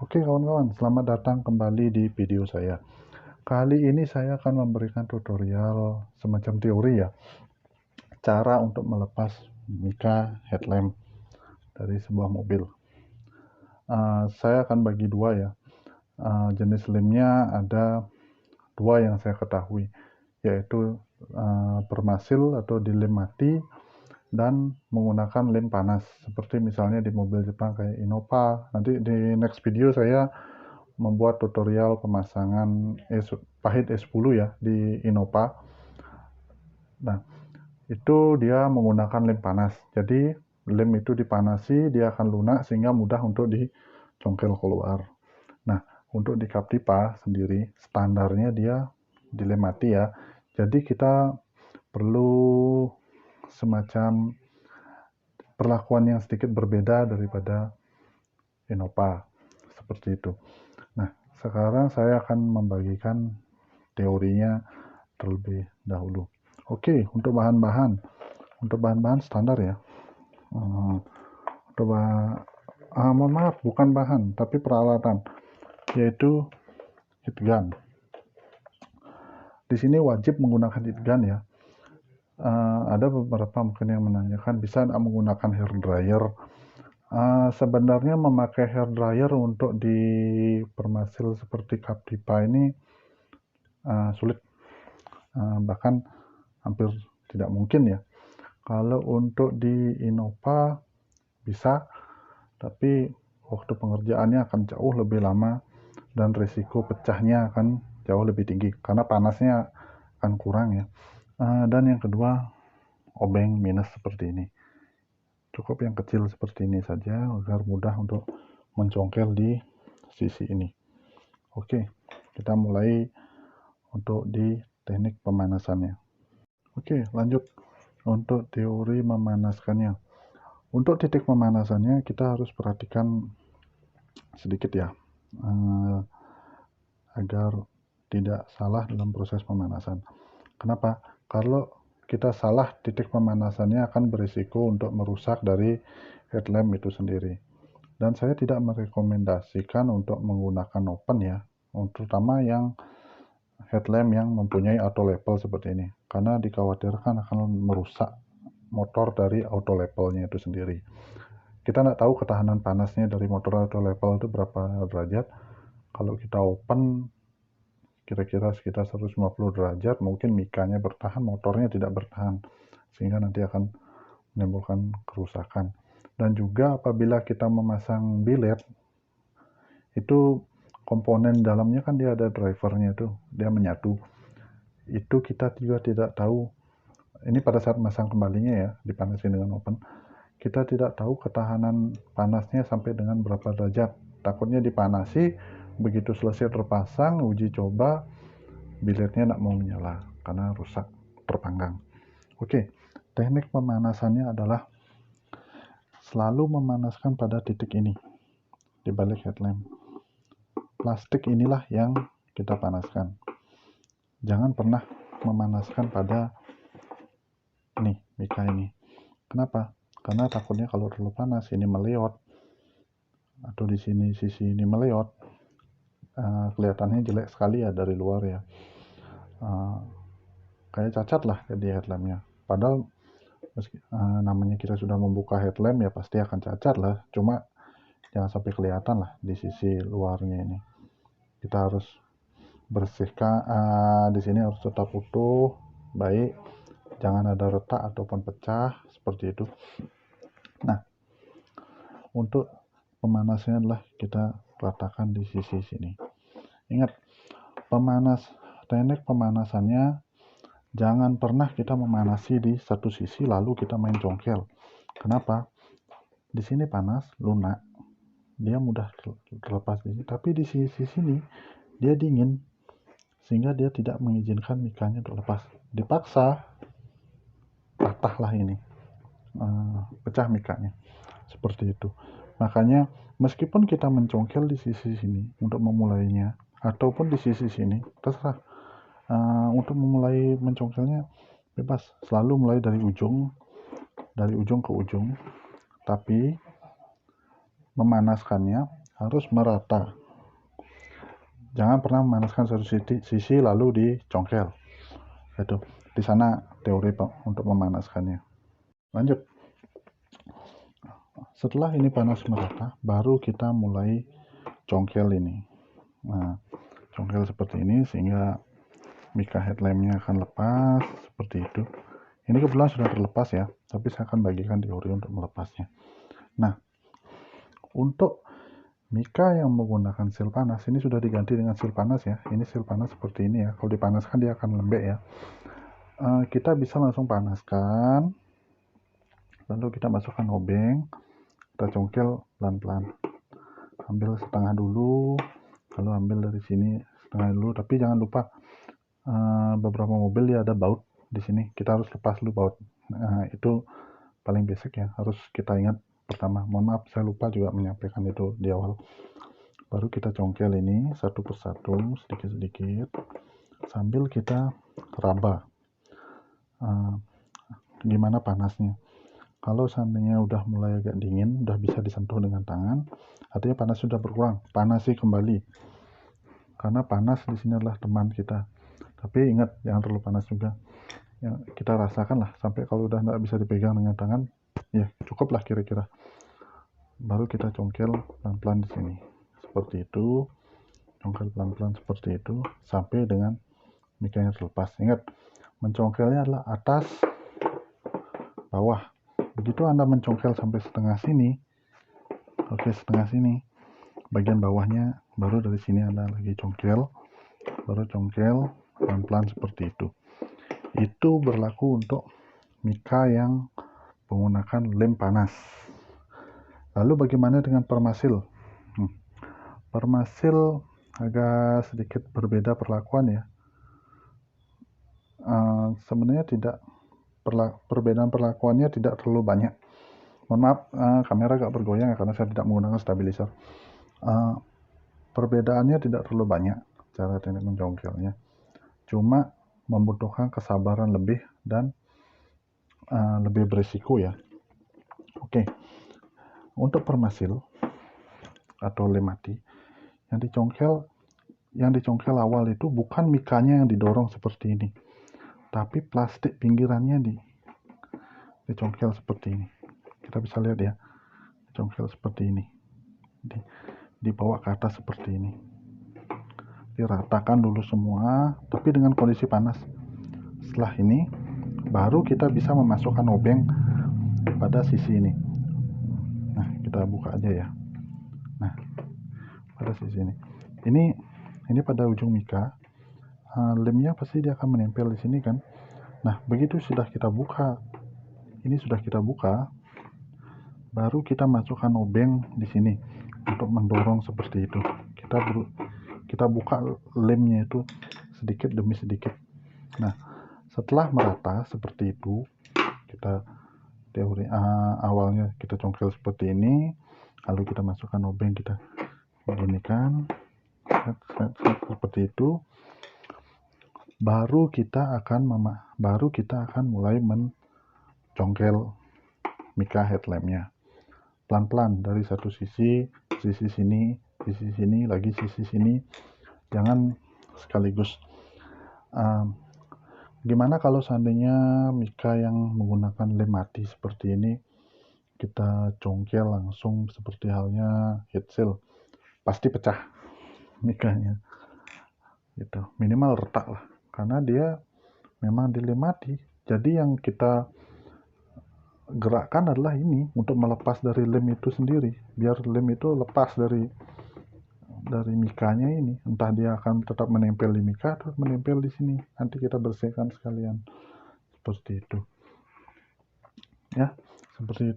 Oke kawan-kawan, selamat datang kembali di video saya. Kali ini saya akan memberikan tutorial semacam teori ya, cara untuk melepas mica headlamp dari sebuah mobil. Saya akan bagi dua ya. Jenis lemnya ada dua yang saya ketahui, yaitu bermasil atau di lem mati dan menggunakan lem panas, seperti misalnya di mobil Jepang kayak Innova. Nanti di next video saya membuat tutorial pemasangan pahit E10 ya di Innova. Nah, itu dia menggunakan lem panas. Jadi lem itu dipanasi, dia akan lunak sehingga mudah untuk dicongkel keluar. Nah, untuk di Captiva sendiri standarnya dia di lem mati ya. Jadi kita perlu semacam perlakuan yang sedikit berbeda daripada Innova, seperti itu. Nah, sekarang saya akan membagikan teorinya terlebih dahulu. Oke, untuk bahan-bahan standar ya. Untuk mohon maaf, bukan bahan, tapi peralatan, yaitu heat gun. Di sini wajib menggunakan heat gun ya. Ada beberapa mungkin yang menanyakan bisa nggak menggunakan hair dryer. Sebenarnya memakai hair dryer untuk di permasil seperti Captiva ini sulit, bahkan hampir tidak mungkin ya. Kalau untuk di Innova bisa, tapi waktu pengerjaannya akan jauh lebih lama dan risiko pecahnya akan jauh lebih tinggi karena panasnya akan kurang ya. Dan yang kedua, obeng minus seperti ini. Cukup yang kecil seperti ini saja agar mudah untuk mencongkel di sisi ini. Oke, kita mulai untuk di teknik pemanasannya. Oke, lanjut untuk teori memanaskannya. Untuk titik pemanasannya kita harus perhatikan sedikit ya, agar tidak salah dalam proses pemanasan. Kenapa? Kalau kita salah titik pemanasannya akan berisiko untuk merusak dari headlamp itu sendiri. Dan saya tidak merekomendasikan untuk menggunakan open ya, terutama yang headlamp yang mempunyai auto label seperti ini, karena dikhawatirkan akan merusak motor dari auto labelnya itu sendiri. Kita nggak tahu ketahanan panasnya dari motor auto label itu berapa derajat. Kalau kita open kira-kira sekitar 150 derajat, mungkin mikanya bertahan, motornya tidak bertahan, sehingga nanti akan menimbulkan kerusakan. Dan juga apabila kita memasang bilet, itu komponen dalamnya kan dia ada drivernya tuh, dia menyatu. Itu kita juga tidak tahu, ini pada saat masang kembalinya ya, dipanasin dengan open, kita tidak tahu ketahanan panasnya sampai dengan berapa derajat. Takutnya dipanasi, begitu selesai terpasang, uji coba, biletnya tidak mau menyala karena rusak, terpanggang. Oke, teknik pemanasannya adalah selalu memanaskan pada titik ini, di balik headlamp. Plastik inilah yang kita panaskan. Jangan pernah memanaskan pada nih, mica ini. Kenapa? Karena takutnya kalau terlalu panas ini meleot, atau di sini sisi ini meleot, kelihatannya jelek sekali ya dari luar ya. Kayak cacat lah di headlampnya. Padahal namanya kita sudah membuka headlamp ya pasti akan cacat lah. Cuma jangan sampai kelihatan lah di sisi luarnya ini. Kita harus bersihkan, di sini harus tetap utuh, baik, jangan ada retak ataupun pecah seperti itu. Nah, untuk pemanasnya adalah kita ratakan di sisi sini. Ingat, teknik pemanasannya jangan pernah kita memanasi di satu sisi lalu kita main congkel. Kenapa? Di sini panas, lunak, dia mudah terlepas di sini, tapi di sisi sini dia dingin sehingga dia tidak mengizinkan mikanya terlepas. Dipaksa, patahlah ini, pecah mikanya seperti itu. Makanya meskipun kita mencongkel di sisi sini untuk memulainya ataupun di sisi sini, terserah. Untuk memulai mencongkelnya bebas, selalu mulai dari ujung ke ujung, tapi memanaskannya harus merata. Jangan pernah memanaskan satu sisi lalu dicongkel. Itu di sana teori untuk memanaskannya. Lanjut. Setelah ini panas merata, baru kita mulai congkel ini. Nah, congkel seperti ini sehingga mica headlampnya akan lepas seperti itu. Ini kebetulan sudah terlepas ya, tapi saya akan bagikan teori untuk melepasnya. Nah, untuk mica yang menggunakan sil panas ini sudah diganti dengan sil panas ya. Ini sil panas seperti ini ya. Kalau dipanaskan dia akan lembek ya. Kita bisa langsung panaskan, lalu kita masukkan obeng, kita congkel pelan-pelan. Ambil setengah dulu, lalu ambil dari sini setengah dulu. Tapi jangan lupa beberapa mobil dia ada baut di sini. Kita harus lepas dulu baut. Itu paling basic ya. Harus kita ingat pertama. Mohon maaf saya lupa juga menyampaikan itu di awal. Baru kita congkel ini satu persatu sedikit-sedikit sambil kita raba gimana panasnya. Kalau seandainya udah mulai agak dingin, udah bisa disentuh dengan tangan, artinya panas sudah berkurang. Panasi kembali, karena panas di sini adalah teman kita. Tapi ingat jangan terlalu panas juga. Ya, kita rasakan lah sampai kalau udah nggak bisa dipegang dengan tangan, ya cukup lah kira-kira. Baru kita congkel pelan-pelan di sini. Seperti itu, congkel pelan-pelan seperti itu sampai dengan micanya terlepas. Ingat, mencongkelnya adalah atas bawah. Begitu Anda mencongkel sampai setengah sini, oke, setengah sini, bagian bawahnya baru dari sini Anda lagi congkel, baru congkel pelan-pelan seperti itu. Itu berlaku untuk mica yang menggunakan lem panas. Lalu bagaimana dengan permasil? Permasil agak sedikit berbeda perlakuan ya. Sebenarnya tidak perbedaan perlakuannya tidak terlalu banyak. Mohon maaf, kamera agak bergoyang ya karena saya tidak menggunakan stabilizer. Perbedaannya tidak terlalu banyak cara teknik mencongkelnya. Cuma membutuhkan kesabaran lebih dan lebih berisiko ya. Oke. Untuk permasil atau lem mati yang dicongkel awal itu bukan micanya yang didorong seperti ini, tapi plastik pinggirannya dicongkel seperti ini. Kita bisa lihat ya, dicongkel seperti ini, dibawa ke atas seperti ini, diratakan dulu semua, tapi dengan kondisi panas. Setelah ini baru kita bisa memasukkan obeng pada sisi ini. Nah, kita buka aja ya. Nah, pada sisi ini. Ini pada ujung mica. Lemnya pasti dia akan menempel di sini kan. Nah, begitu sudah kita buka, ini sudah kita buka, baru kita masukkan obeng di sini untuk mendorong seperti itu. Kita buka lemnya itu sedikit demi sedikit. Nah, setelah merata seperti itu, kita teori awalnya kita congkel seperti ini, lalu kita masukkan obeng, kita beginikan seperti itu, baru kita akan mulai mencongkel mica headlampnya pelan-pelan dari satu sisi sini lagi, sisi sini, jangan sekaligus. Gimana kalau seandainya mica yang menggunakan lem mati seperti ini kita congkel langsung seperti halnya heat seal, pasti pecah micanya gitu, minimal retak lah, karena dia memang di lem mati. Jadi yang kita gerakkan adalah ini untuk melepas dari lem itu sendiri, biar lem itu lepas dari micanya ini. Entah dia akan tetap menempel di mica atau menempel di sini, nanti kita bersihkan sekalian seperti itu ya. Seperti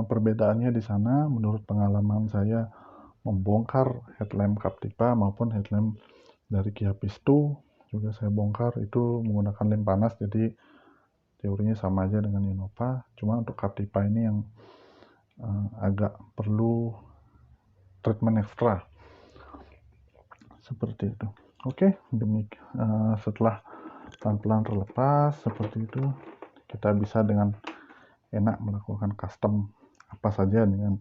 perbedaannya di sana. Menurut pengalaman saya membongkar headlamp Captiva maupun headlamp dari Kia Pisto juga saya bongkar, itu menggunakan lem panas, jadi teorinya sama aja dengan Innova. Cuma untuk Captiva ini yang agak perlu treatment ekstra seperti itu. Oke, setelah pelan-pelan terlepas seperti itu, kita bisa dengan enak melakukan custom apa saja dengan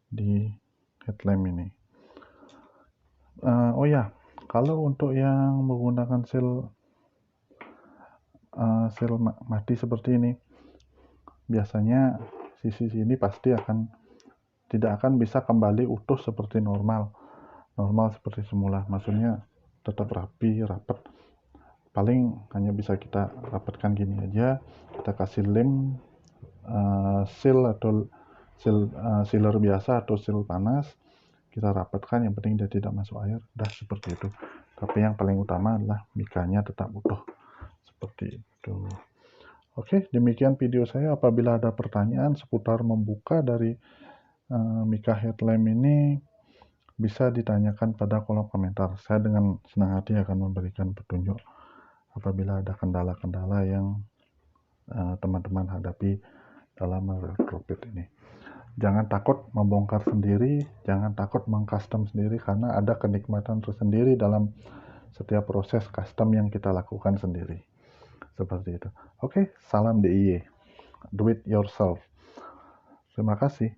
di headlamp ini. Oh ya, kalau untuk yang menggunakan seal mati seperti ini, biasanya sisi sini pasti tidak akan bisa kembali utuh seperti normal seperti semula. Maksudnya tetap rapi, rapat. Paling hanya bisa kita rapatkan gini aja. Kita kasih lem seal atau sealer biasa atau seal panas. Kita rapatkan, yang penting dia tidak masuk air. Udah seperti itu. Tapi yang paling utama adalah mikanya tetap utuh seperti itu. Oke, demikian video saya. Apabila ada pertanyaan seputar membuka dari Mika headlamp ini, bisa ditanyakan pada kolom komentar. Saya dengan senang hati akan memberikan petunjuk apabila ada kendala-kendala yang teman-teman hadapi dalam retrofit ini. Jangan takut membongkar sendiri, jangan takut mengcustom sendiri, karena ada kenikmatan tersendiri dalam setiap proses custom yang kita lakukan sendiri. Seperti itu. Oke, salam DIY. Do it yourself. Terima kasih.